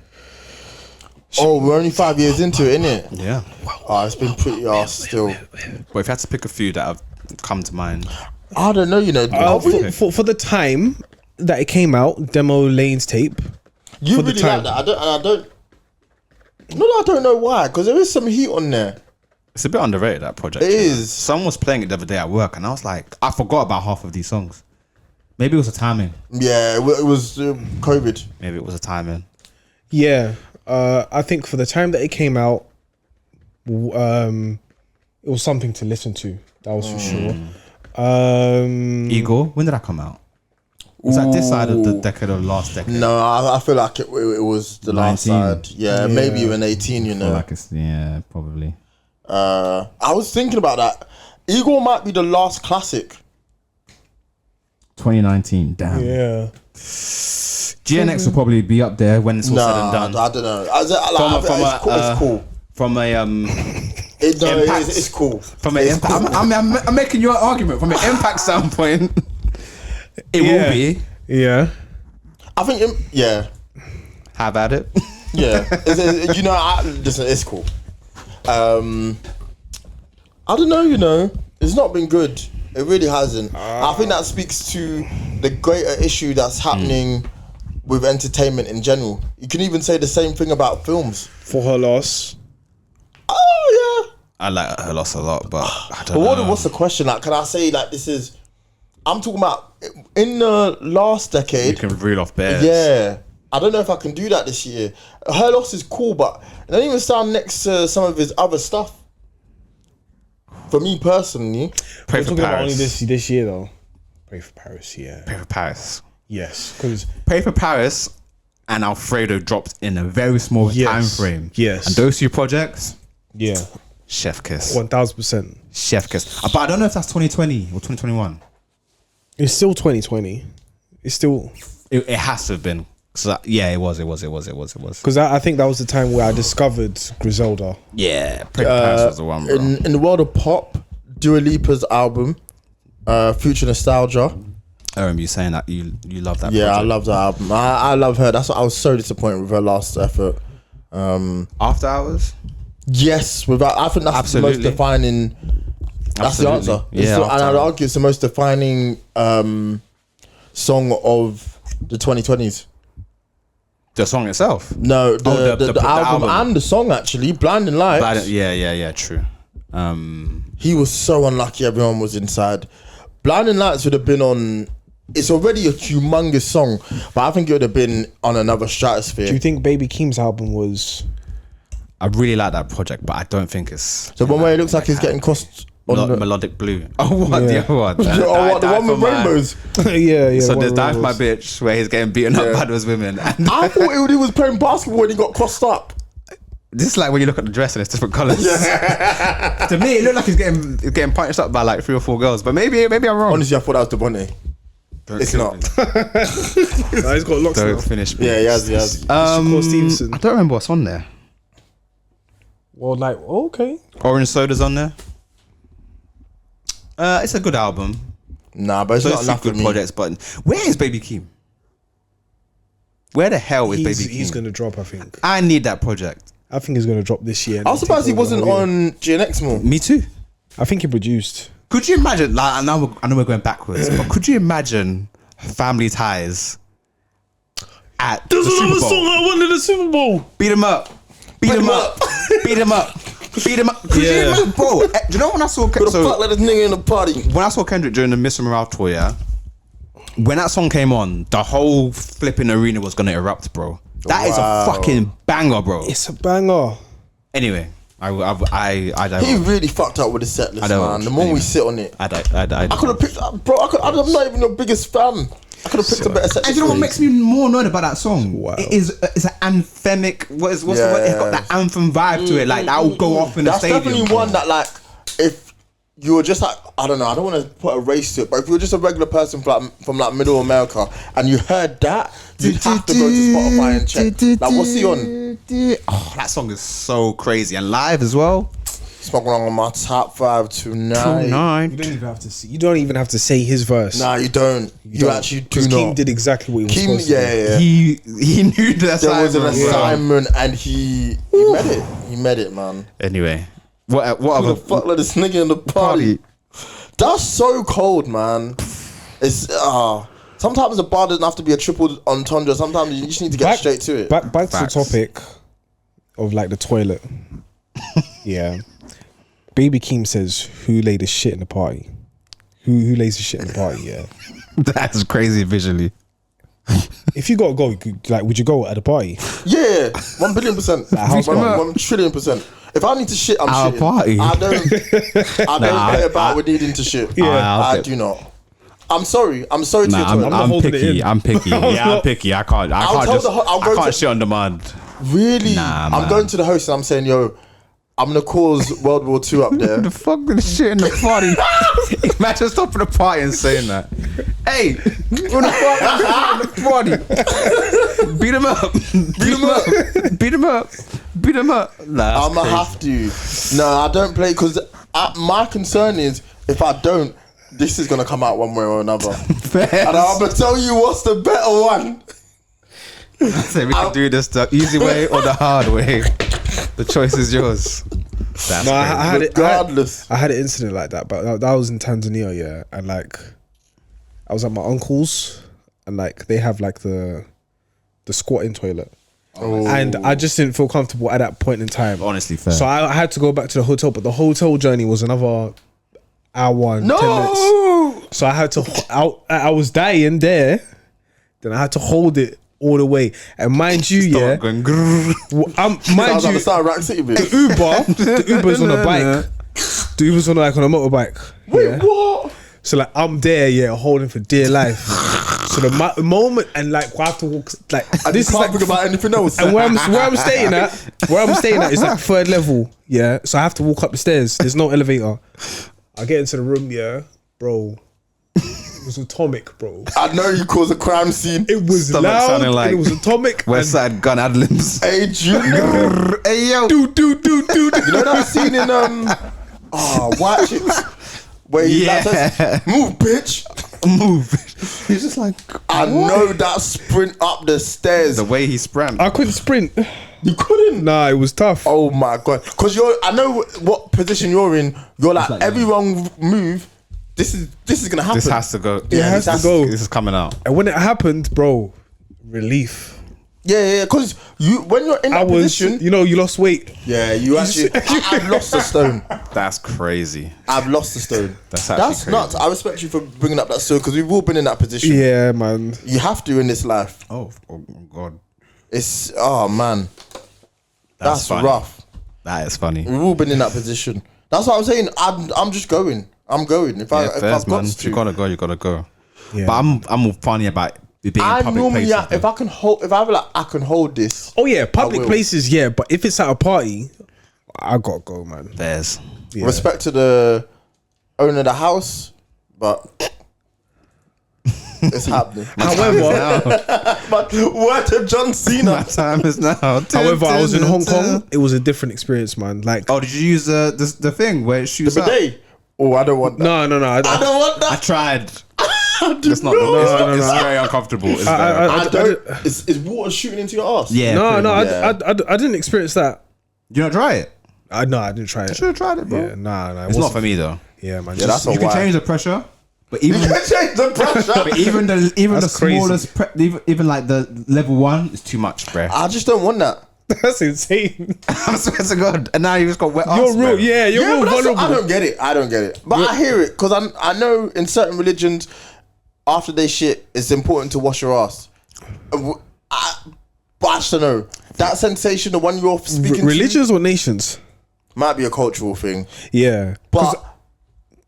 S3: Oh, we're only 5 years into it, innit?
S1: Yeah.
S3: Oh, it's been pretty arse still.
S1: But if you had to pick a few that have come to mind,
S3: I don't know, you know.
S4: For the time that it came out, Demo Lane's tape.
S3: You
S4: for the
S3: really
S4: time.
S3: like that. I don't. No, I don't know why. Because there is some heat on there.
S1: it's a bit underrated, that project.
S3: It
S1: you know?
S3: is.
S1: Someone was playing it the other day at work, and I was like, I forgot about half of these songs. Maybe it was the timing.
S3: Yeah, it was COVID.
S1: Maybe it was the timing.
S4: Yeah, I think for the time that it came out, it was something to listen to. That was for sure.
S1: Igor, when did that come out? Was that this side of the decade or last decade?
S3: No, I feel like it was the last
S1: 19.
S3: side. Yeah, maybe even 18. You
S1: I feel
S3: know.
S1: like it's, yeah, probably.
S3: I was thinking about that. Igor might be the last classic.
S1: 2019, damn.
S4: Yeah.
S1: GNX will probably be up there when it's all said and done.
S3: I don't know. It's cool.
S1: From a Impact.
S3: It's cool.
S1: From an impact, I'm making you an argument from an impact standpoint. It will be.
S4: Yeah.
S3: I think, yeah.
S1: Have at it.
S3: Yeah, you know, listen, it's cool. I don't know, you know, it's not been good. It really hasn't. I think that speaks to the greater issue that's happening with entertainment in general. You can even say the same thing about films.
S4: For her loss.
S3: Oh yeah.
S1: I like her loss a lot, but I don't
S3: But
S1: know.
S3: what's the question? Like, can I say like this is? I'm talking about in the last
S1: You
S3: decade.
S1: can reel off bears.
S3: Yeah. I don't know if I can do that this year. Her loss is cool, but it don't even stand next to some of his other stuff. For me personally,
S1: Pray
S4: We're
S1: for
S4: talking about only
S1: Paris.
S4: this year though. Pray for Paris, yeah.
S1: Pray for Paris.
S4: Yes, because
S1: Pray for Paris and Alfredo dropped in a very small
S4: Yes.
S1: time frame.
S4: Yes.
S1: And those two projects,
S4: yeah,
S1: chef kiss.
S4: 1000%.
S1: Chef kiss. But I don't know if that's 2020 or 2021.
S4: It's still 2020. It's still
S1: It has to have been. So yeah, it was.
S4: because I think that was the time where I discovered Griselda.
S1: Yeah, Pray for Paris was the one, bro.
S3: in the world of pop, Dua Lipa's album, Future Nostalgia.
S1: I remember you saying that you love that.
S3: Yeah, I
S1: project.
S3: love that album. I love her. That's what I was so disappointed with her last effort.
S1: After Hours.
S3: Yes, without I think that's
S1: Absolutely.
S3: the most defining. That's the
S1: Absolutely.
S3: answer.
S1: Yeah,
S3: and
S1: After
S3: I'd
S1: Hours.
S3: argue it's the most defining song of the 2020s.
S1: The song itself.
S3: No, the album
S1: album.
S3: and the song actually, Blinding Lights.
S1: But yeah, true.
S3: He was so unlucky. Everyone was inside. Blinding Lights would have been on. It's already a humongous song, but I think it would have been on another stratosphere.
S4: Do you think Baby Keem's album was?
S1: I really like that project, but I don't think it's
S3: the one where it looks like he's getting crossed on the,
S1: Melodic Blue. Oh, what the
S4: Yeah.
S1: other one?
S3: oh, what, the
S1: Die
S3: one
S1: for
S3: with
S1: My-
S3: rainbows.
S4: yeah.
S1: So
S4: one
S1: there's
S4: of
S1: Die for My
S4: those.
S1: Bitch, where he's getting beaten up
S3: Yeah.
S1: by those women. And
S3: I thought he was playing basketball when he got crossed up.
S1: this is like when you look at the dress and it's different colours. To me, it looked like he's getting punched up by like 3 or 4 girls, but maybe I'm wrong.
S3: Honestly, I thought that was Devontae.
S1: Don't
S3: It's
S1: kill
S3: not.
S1: me.
S4: Nah, he's got locks now.
S1: Don't finish me.
S3: Yeah, he has.
S4: Shakur Stevenson.
S1: I don't remember what's on there.
S4: Well, like, okay.
S1: Orange Soda's on there. It's a good album.
S3: Nah, but it's not enough for
S1: good
S3: me.
S1: projects. But where is Baby Keem? Where the hell is Baby Keem?
S4: He's gonna drop, I think.
S1: I need that project.
S4: I think he's gonna drop this year.
S3: I was surprised he wasn't on GNX more.
S1: Me too.
S4: I think he produced.
S1: Could you imagine? Like, I know we're going backwards, but could you imagine Family Ties at the Super Bowl?
S4: I wanted the Super Bowl.
S1: Beat him up. Beat him up. Beat him up. Beat him up. Could you imagine, bro? Do you know when I saw
S3: Put a fuck like this nigga in the party.
S1: when I saw Kendrick during the Mr. Morale tour, yeah, when that song came on, the whole flipping arena was gonna erupt, bro. That is a fucking banger, bro.
S4: It's a banger.
S1: Anyway, I
S3: He really fucked up with the set list, man. The more we sit on it, I could have picked, bro. I'm not even your biggest fan. I could have picked a better set list.
S1: And you know what makes me more annoyed about that song?
S4: Wow.
S1: It's an anthemic. What's the word? It's got that anthem vibe to it. Like that will go off in the stadium.
S3: That's definitely one that, like, if you were just like, I don't know, I don't want to put a race to it, but if you were just a regular person from Middle America and you heard that, you'd have to go to Spotify and check. Like, what's he on?
S1: Oh, that song is so crazy and live as well.
S3: Smoking on my top 5 tonight.
S4: You don't even have to see. You don't even have to say his verse.
S3: Nah, you don't. You actually do
S4: Because
S3: not.
S4: Keem did exactly what he was supposed to do.
S3: Yeah.
S1: He knew the
S3: There was an
S1: assignment, bro.
S3: assignment and he met it. He met it, man.
S1: Anyway, what
S3: Who
S1: other
S3: the fuck let this nigga in the party? That's so cold, man. It's sometimes a bar doesn't have to be a triple entendre. Sometimes you just need to get straight to it.
S4: Back to the
S1: Facts.
S4: topic of like the toilet. Yeah. Baby Keem says, "Who laid the shit in the party? Who lays the shit in the party?" Yeah.
S1: That's crazy visually.
S4: If you gotta go, would you go at the party?
S3: Yeah, 1 billion%.
S4: house party.
S3: 1 trillion%. If I need to shit, I'm
S1: Our
S3: shitting.
S1: party.
S3: I don't play about with needing to shit.
S1: Yeah.
S3: I do not. I'm sorry to your toilet.
S4: not holding it in.
S1: I'm picky. Yeah, I'm picky. I can't shit on demand.
S3: Really?
S1: Nah,
S3: I'm
S1: man.
S3: going to the host and I'm saying, yo, I'm gonna cause World War II up there.
S1: The fuck with the shit in the party? Imagine stopping the party and saying that. Hey, who the fuck is in the party? Beat him up. Beat him up. Beat him up. Beat him up. Nah,
S3: I'ma have to. No, I don't play because my concern is if I don't, this is gonna come out one way or another. And I'm gonna tell you what's the better one.
S1: So we can do this the easy way or the hard way. The choice is yours. That's
S4: No, I
S1: crazy.
S4: had
S3: Regardless.
S4: I had an incident like that, but that was in Tanzania, yeah. And like, I was at my uncle's, and like they have like the squatting toilet, and I just didn't feel comfortable at that point in time.
S1: Honestly, fair.
S4: So I had to go back to the hotel, but the hotel journey was another hour and 10 minutes. So I had to. I was dying there. Then I had to hold it all the way, and mind you, yeah,
S1: Going grrr.
S3: I
S4: mind
S3: was on
S4: you,
S3: the side of Rack City, bitch.
S4: the Uber's on a bike. The Uber's on a motorbike.
S3: Wait,
S4: yeah?
S3: what?
S4: So like I'm there, yeah, holding for dear life. So the moment and like I have to walk like
S3: I
S4: this
S3: just
S4: is
S3: can't
S4: like,
S3: think about anything else.
S4: and where I'm staying at is like 3rd level, yeah. So I have to walk up the stairs. There's no elevator. I get into the room, yeah, bro. It was atomic, bro.
S3: I know you caused a crime scene.
S4: It was
S1: Stomach
S4: loud.
S1: sounding like
S4: And it was atomic.
S1: West Side Gun ad libs.
S3: Hey, Junior.
S1: Hey yo.
S4: Do.
S3: You know that scene in White Chicks where he like says, "Move, bitch."
S1: Move. He's just like
S3: I know that sprint up the stairs.
S1: the way he sprang.
S4: I couldn't sprint.
S3: You couldn't.
S4: Nah, it was tough.
S3: Oh my god! Because I know what position you're in. You're like every wrong move. This is gonna happen.
S1: This has to go.
S3: Yeah,
S4: has
S3: this
S4: to go.
S1: This is coming out.
S4: And when it happened, bro, relief.
S3: Yeah. Because when you're in
S4: I
S3: that
S4: was,
S3: position,
S4: you lost weight.
S3: yeah, you actually. I've lost a stone.
S1: That's crazy.
S3: I've lost a stone.
S1: That's actually
S3: That's
S1: crazy.
S3: nuts. I respect you for bringing up that story because we've all been in that position.
S4: Yeah, man.
S3: You have to in this life.
S1: Oh god.
S3: It's man, that's
S1: funny.
S3: rough.
S1: That is funny.
S3: We've all been in that position. That's what I'm saying. I'm just going. I'm going. If
S1: Yeah,
S3: I've
S1: fairs,
S3: got
S1: man.
S3: to.
S1: You gotta go. You gotta go.
S4: Yeah.
S1: But I'm more funny about it being in
S3: I
S1: public
S3: normally,
S1: places.
S3: if I can hold, if I feel like I can hold this.
S4: Oh yeah, public
S3: will.
S4: places, yeah. But if it's at a party, I gotta go, man.
S1: Fairs.
S4: Yeah.
S3: Respect to the owner of the house, but It's happening.
S4: However,
S3: But word to John Cena.
S1: My time is now.
S4: however, I was in Hong Kong. It was a different experience, man. Like,
S1: Oh, did you use the thing where it shoots up?
S3: Bidet. Oh, I don't want that.
S4: no.
S3: I don't want
S1: I
S3: that.
S1: tried. It's not. It's very uncomfortable. It's very
S3: I don't. Is water shooting into your ass?
S1: yeah.
S4: No,
S1: pretty
S4: I
S1: much.
S4: didn't experience that.
S1: You not try it?
S4: I didn't try it.
S1: Should have tried it, bro.
S4: Yeah, nah.
S1: It's not for me though.
S4: Yeah, man.
S3: Yeah, that's a
S1: You can
S3: why.
S1: change the pressure, but
S3: You
S1: even
S3: can change the pressure.
S1: but even the
S4: That's crazy.
S1: smallest even like the level 1 is too much, bro.
S3: I just don't want that.
S4: that's insane.
S1: I swear to God. And now you just got wet
S4: You're
S1: ass,
S4: real,
S1: bro.
S4: yeah. You're
S3: Yeah,
S4: real
S3: but that's
S4: vulnerable.
S3: I don't get it. I don't get it. But I hear it because I know in certain religions, after they shit, it's important to wash your ass. But I just don't know. That sensation, the one you're speaking
S4: Religions or nations?
S3: to, might be a cultural thing.
S4: Yeah,
S3: But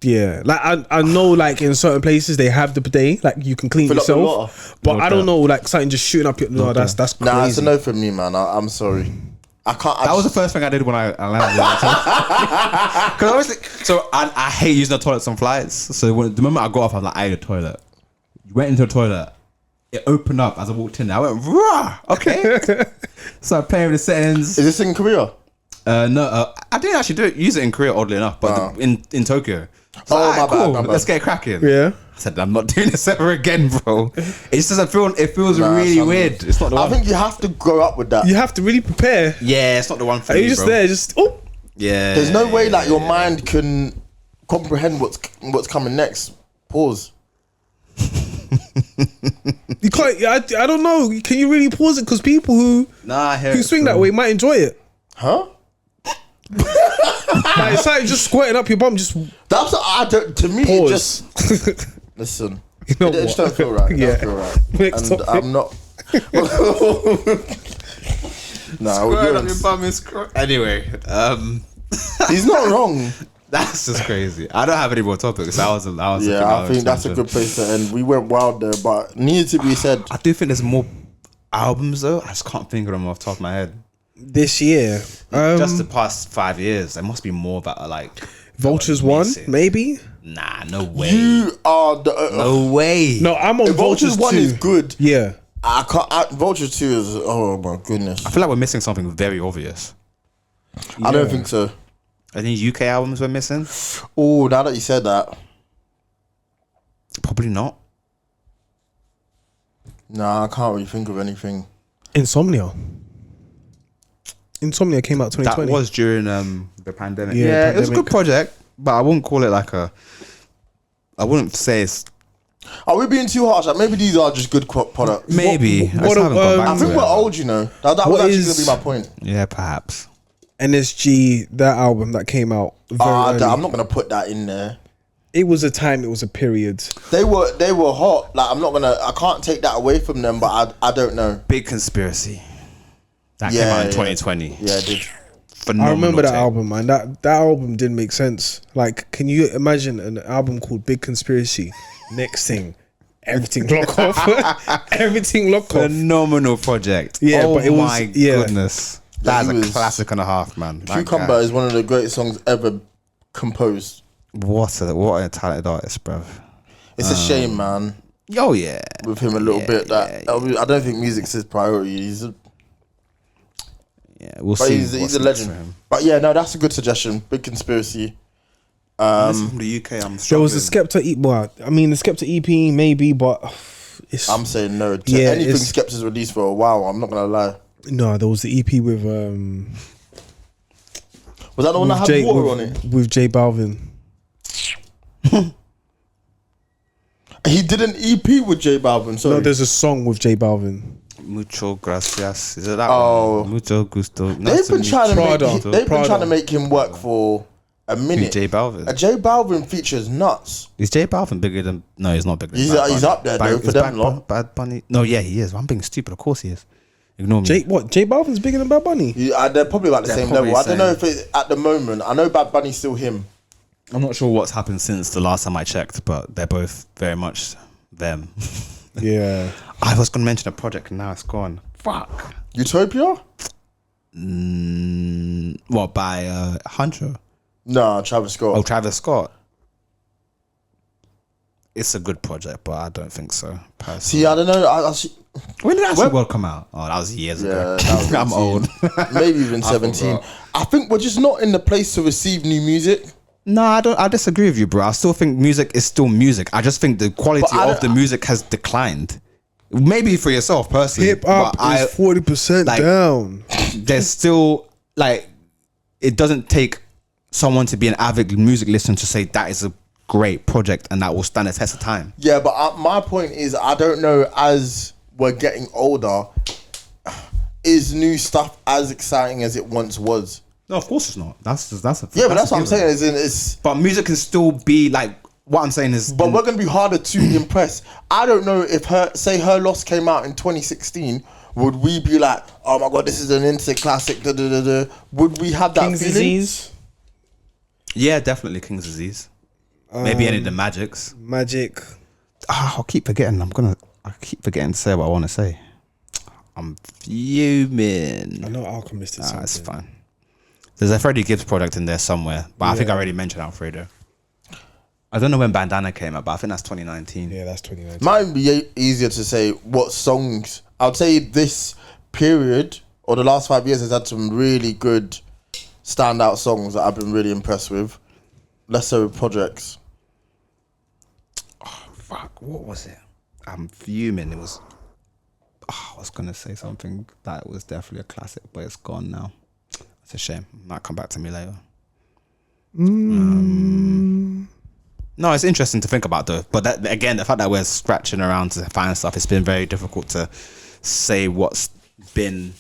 S4: yeah. Like I know, like in certain places they have the bidet, like you can clean
S3: Fill up the
S4: yourself.
S3: water.
S4: But I don't know, like something just shooting up your. No, that's crazy.
S3: nah, it's a no for me, man. I'm sorry. I can't.
S1: That was the first thing I did when I landed. Because obviously, so I hate using the toilets on flights. So the moment I got off, I was like, I need a toilet. Went into the toilet. It opened up as I walked in. I went, rah, okay. So I playing with the settings.
S3: Is this in Korea?
S1: No, I didn't actually use it in Korea, oddly enough, but in Tokyo. So,
S3: Oh,
S1: alright,
S3: my bad,
S1: cool,
S3: my bad.
S1: let's get cracking.
S4: Yeah.
S1: I said, I'm not doing this ever again, bro. It just doesn't feel. It feels really
S3: son,
S1: weird. It's not the
S3: I
S1: one.
S3: think you have to grow up with that.
S4: You have to really prepare.
S1: Yeah, it's not the one for
S4: Are
S1: me,
S4: you just
S1: bro.
S4: there? Just
S1: Yeah.
S3: There's no way like your mind can comprehend what's coming next. Pause.
S4: you can't. I don't know. Can you really pause it? Because people who
S1: Nah, I hear
S4: who
S1: it,
S4: swing
S1: bro.
S4: that way might enjoy it.
S3: Huh?
S4: Like, it's like just squirting up your bum. Just
S3: That's I don't. To me, it
S4: pause.
S3: just listen.
S4: You know
S3: It just
S4: what?
S3: don't feel right. It
S4: Yeah.
S3: don't feel right.
S4: Next
S3: And
S4: topic.
S3: I'm not. Nah,
S1: Anyway,
S3: he's not wrong.
S1: that's just crazy. I don't have any more topics. I was
S3: Yeah, I think that's a good place to end. We went wild there, but needed to be said.
S1: I do think there's more albums though. I just can't think of them off the top of my head.
S4: This year,
S1: Just the past 5 years, there must be more that are like
S4: Vultures
S1: that are
S4: one,
S1: missing.
S4: maybe.
S1: Nah, no way.
S3: You are the.
S1: No way.
S4: No, I'm on
S3: Vultures
S4: Vultures
S3: 1
S4: two.
S3: is good.
S4: Yeah,
S3: I can't. Vultures 2 is. Oh my goodness.
S1: I feel like we're missing something very obvious.
S3: I don't think so.
S1: Any UK albums we're missing?
S3: Oh, now that you said that.
S1: Probably not.
S3: Nah, I can't really think of anything.
S4: Insomnia. Insomnia came out 2020.
S1: That was during the pandemic.
S4: Yeah,
S1: Yeah, it was a
S4: pandemic.
S1: good project, but I wouldn't call it like a. I wouldn't say it's
S3: Are we being too harsh? Like, maybe these are just good products.
S1: maybe.
S4: what-
S1: I just haven't gone back
S3: I
S1: to
S3: think
S1: it.
S3: we're old, you know. That was
S4: What
S3: actually
S4: is-
S3: going to be my point.
S1: Yeah, perhaps.
S4: NSG, that album that came out very early.
S3: I'm not going to put that in there.
S4: It was a time. It was a period.
S3: They were hot. Like I can't take that away from them, but I don't know.
S1: Big Conspiracy. That
S3: Yeah,
S1: came out in
S3: yeah.
S1: 2020.
S3: Yeah, I did.
S1: Phenomenal
S4: I remember that
S1: tape.
S4: album, man. That album didn't make sense. Like, can you imagine an album called Big Conspiracy? Next thing, everything lock off. Everything lock off.
S1: Phenomenal project.
S4: Yeah,
S1: oh
S4: but it was-
S1: my
S4: yeah.
S1: goodness.
S3: Yeah,
S1: That's
S3: he
S1: a
S3: was-
S1: classic and a half, man. That
S3: Cucumber
S1: guy.
S3: is one of the greatest songs ever composed.
S1: What a talented artist, bruv.
S3: It's a shame, man,
S1: Oh yeah.
S3: with him a little bit. That I don't think music's his priority.
S1: Yeah, we'll
S3: But
S1: see.
S3: he's
S1: what's
S3: a
S1: next
S3: legend.
S1: for him.
S3: But yeah, no, that's a good suggestion. Big Conspiracy.
S1: From the UK, I'm
S4: There
S1: struggling.
S4: was a Skepta EP. Well, I mean, the Skepta EP maybe, but it's
S3: I'm saying no to
S4: Yeah,
S3: anything
S4: it's-
S3: Skepta's released for a while. I'm not gonna lie.
S4: no. There was the EP with
S3: Was that the one that had
S4: Jay,
S3: water on it?
S4: with J Balvin.
S3: He did an EP with J Balvin. Sorry.
S4: No, there's a song with J Balvin.
S1: Mucho gracias. Is it that
S3: Oh.
S1: one? Mucho gusto.
S3: They've been trying to
S4: Prada.
S3: make. They've been
S4: Prada.
S3: trying to make him work for a minute.
S1: J Balvin.
S3: A J Balvin features nuts.
S1: Is J Balvin bigger than? No, he's not bigger. Than
S3: He's-
S1: Bad
S3: he's
S1: Bunny.
S3: up there, though, for
S1: is
S3: them
S1: Bad,
S3: lot.
S1: Bad Bunny. No, yeah, he is. I'm being stupid. Of course he is. Ignore me.
S4: J Balvin's bigger than Bad Bunny.
S3: They're probably about the
S1: They're
S3: same
S1: probably
S3: level. I don't know if
S1: same.
S3: it, at the moment. I know Bad Bunny's still him.
S1: I'm not sure what's happened since the last time I checked, but they're both very much them.
S4: Yeah.
S1: I was gonna mention a project and now it's gone. Fuck.
S3: Utopia?
S1: What by Hunter?
S3: Nah, Travis Scott.
S1: Oh, Travis Scott. it's a good project, but I don't think so. Personally.
S3: See, I don't know.
S1: When did Acid World come out? Oh, that was years ago.
S3: that was
S1: I'm
S3: 18.
S1: old.
S3: Maybe even 17. I think we're just not in the place to receive new music.
S1: No, I don't. I disagree with you, bro. I still think music is still music. I just think the quality of the music has declined. Maybe for yourself personally,
S4: Hip hop
S1: but
S4: is 40%
S1: like,
S4: down.
S1: There's still like, it doesn't take someone to be an avid music listener to say that is a great project and that will stand the test of time.
S3: Yeah, but my point is, I don't know, as we're getting older, is new stuff as exciting as it once was?
S1: No, of course it's not. That's a
S3: Yeah, but that's what I'm saying. It's
S1: but music can still be like, what I'm saying is,
S3: but we're gonna be harder to impress. I don't know if her loss came out in 2016. Would we be like, oh my god, this is an instant classic? Da, da, da, da. Would we have that
S4: King's
S3: feeling?
S4: Disease.
S1: yeah, definitely King's Disease. Maybe any of the Magics.
S4: Magic.
S1: I'll keep forgetting. I keep forgetting to say what I want to say. I'm fuming.
S4: I know Alchemist is something.
S1: It's fine. There's a Freddie Gibbs product in there somewhere, but I think I already mentioned Alfredo. I don't know when Bandana came out, but I think that's 2019.
S4: Yeah, that's 2019.
S3: Might be easier to say what songs. I'd say this period or the last 5 years has had some really good standout songs that I've been really impressed with. Less so projects.
S1: Oh, fuck, what was it? I'm fuming. It was. Oh, I was gonna say something that was definitely a classic, but it's gone now. It's a shame. Might come back to me later. No, it's interesting to think about though. But that, again, the fact that we're scratching around to find stuff, it's been very difficult to say what's been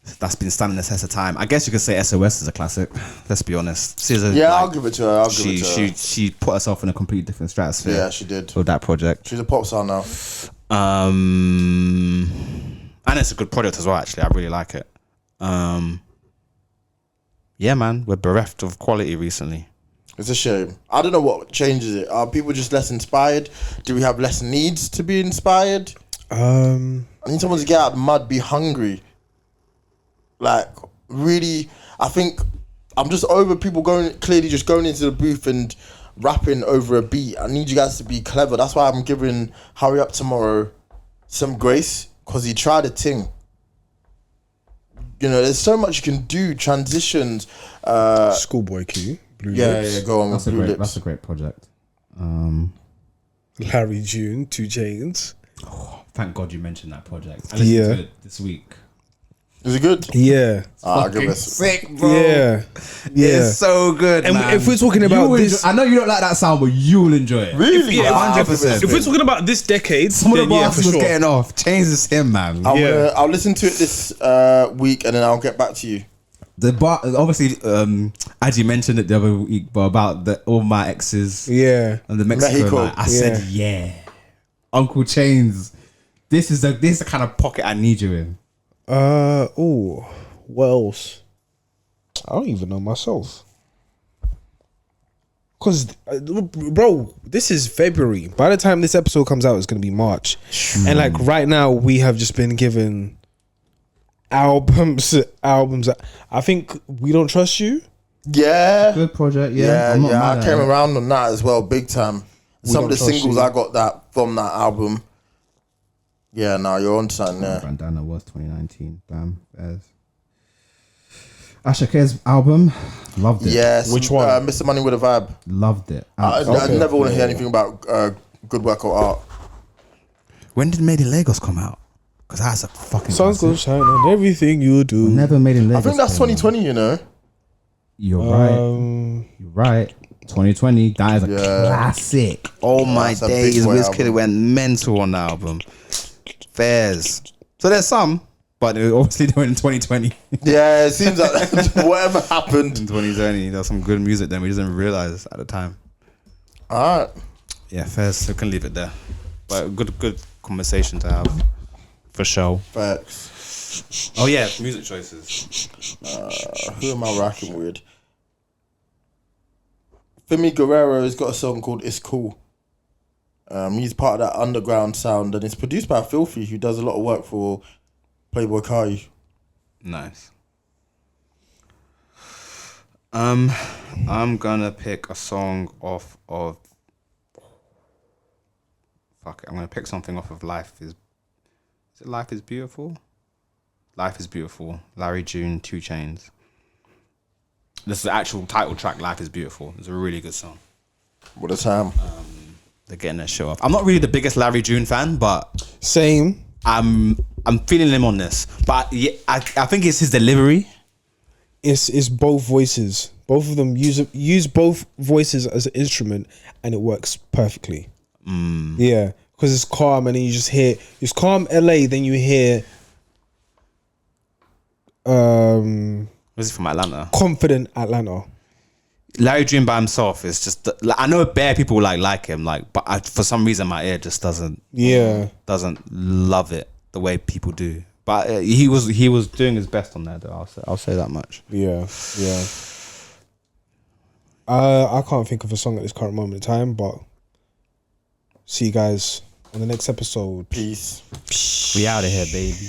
S1: standing the test of time. I guess you could say SOS is a classic. Let's be honest.
S3: Yeah, I'll give it to her.
S1: She put herself in a completely different stratosphere.
S3: Yeah, she did.
S1: With that project.
S3: She's a pop star now.
S1: And it's a good product as well. Actually, I really like it. Yeah, man, we're bereft of quality recently.
S3: It's a shame. I don't know what changes it. Are people just less inspired? Do we have less needs to be inspired? I need someone to get out of the mud, be hungry. Like, really, I think I'm just over people going into the booth and rapping over a beat. I need you guys to be clever. That's why I'm giving Hurry Up Tomorrow some grace, because he tried a thing. You know, there's so much you can do, transitions.
S4: Schoolboy Q. Blue
S3: Yeah,
S4: Lips.
S3: go on with Blue Lips.
S1: That's a great project.
S4: Larry June, 2 Chainz.
S1: Thank God you mentioned that project. I
S4: Yeah.
S1: listened to it this week.
S3: Is it good?
S4: Yeah.
S3: I'll give it.
S1: Sick, bro.
S4: Yeah. Yeah.
S1: It's so good,
S4: And
S1: man.
S4: if we're talking about this,
S1: I know you don't like that sound, but you will enjoy it.
S3: Really?
S4: yeah,
S3: I'll
S1: 100%.
S4: if we're talking about this decade,
S1: Some of the
S4: then yeah,
S1: bars
S4: for
S1: was
S4: sure.
S1: getting off. Changes him, man.
S3: I'll listen to it this week and then I'll get back to you.
S1: The bar, obviously, as you mentioned it the other week, but about all my exes,
S4: Yeah.
S1: and the Mexico
S3: Mexico.
S1: night, I said, yeah, Uncle Chains. This is the kind of pocket I need you in.
S4: What else? I don't even know myself. Cause, bro, this is February. By the time this episode comes out, it's gonna be March, and like right now, we have just been given albums. I think We Don't Trust You.
S3: Yeah.
S1: Good project,
S3: Yeah, I came around on that as well, big time. Some of the
S4: Don't Trust
S3: singles
S4: You.
S3: I got that from that album. Yeah, no, you're on something there.
S1: Bandana was 2019. Bam. Asha K's album, loved it.
S3: Yes.
S4: Which one?
S3: Mr. Money with a Vibe.
S1: Loved it.
S3: I never want to hear anything about good work or art.
S1: When did Made in Lagos come out? Because that's a fucking
S4: Sun's gonna
S1: classic.
S4: shine on everything you do.
S1: Never Made in
S3: I
S1: Lagos.
S3: think that's
S1: came out.
S3: 2020, you know.
S1: You're right. You're right. 2020. That is a classic. Oh my
S3: that's a big
S1: days.
S3: boy
S1: Wizkid
S3: album.
S1: went mental on the album. Fairs. So there's some, but obviously they went in 2020.
S3: Yeah, it seems like whatever happened.
S1: In 2020, there's some good music then we didn't realize at the time.
S3: All right.
S1: Yeah, Fairs. So we can leave it there. But good conversation to have for sure.
S3: Facts.
S1: Oh yeah, music choices.
S3: Who am I rocking with? Femi Guerrero has got a song called It's Cool. He's part of that underground sound and it's produced by Filthy, who does a lot of work for Playboy Kai.
S1: Nice. I'm gonna pick a song off of Fuck it, I'm gonna pick something off of Life is it Life is Beautiful? Life is Beautiful. Larry June, 2 Chainz. This is the actual title track, Life is Beautiful. It's a really good song.
S3: What a time.
S1: They're getting their show off. I'm not really the biggest Larry June fan, but
S4: Same.
S1: I'm feeling him on this. But yeah, I think it's his delivery.
S4: It's both voices. Both of them use both voices as an instrument, and it works perfectly. Yeah, because it's calm, and then you just hear it's calm LA. Then you hear
S1: Was he from Atlanta?
S4: confident Atlanta.
S1: Larry June by himself is just like, I know bare people like him, like, but for some reason my ear just doesn't love it the way people do. But he was doing his best on there, though. I'll say that much.
S4: Yeah. I can't think of a song at this current moment in time, but see you guys on the next episode.
S3: Peace.
S1: We out of here, baby.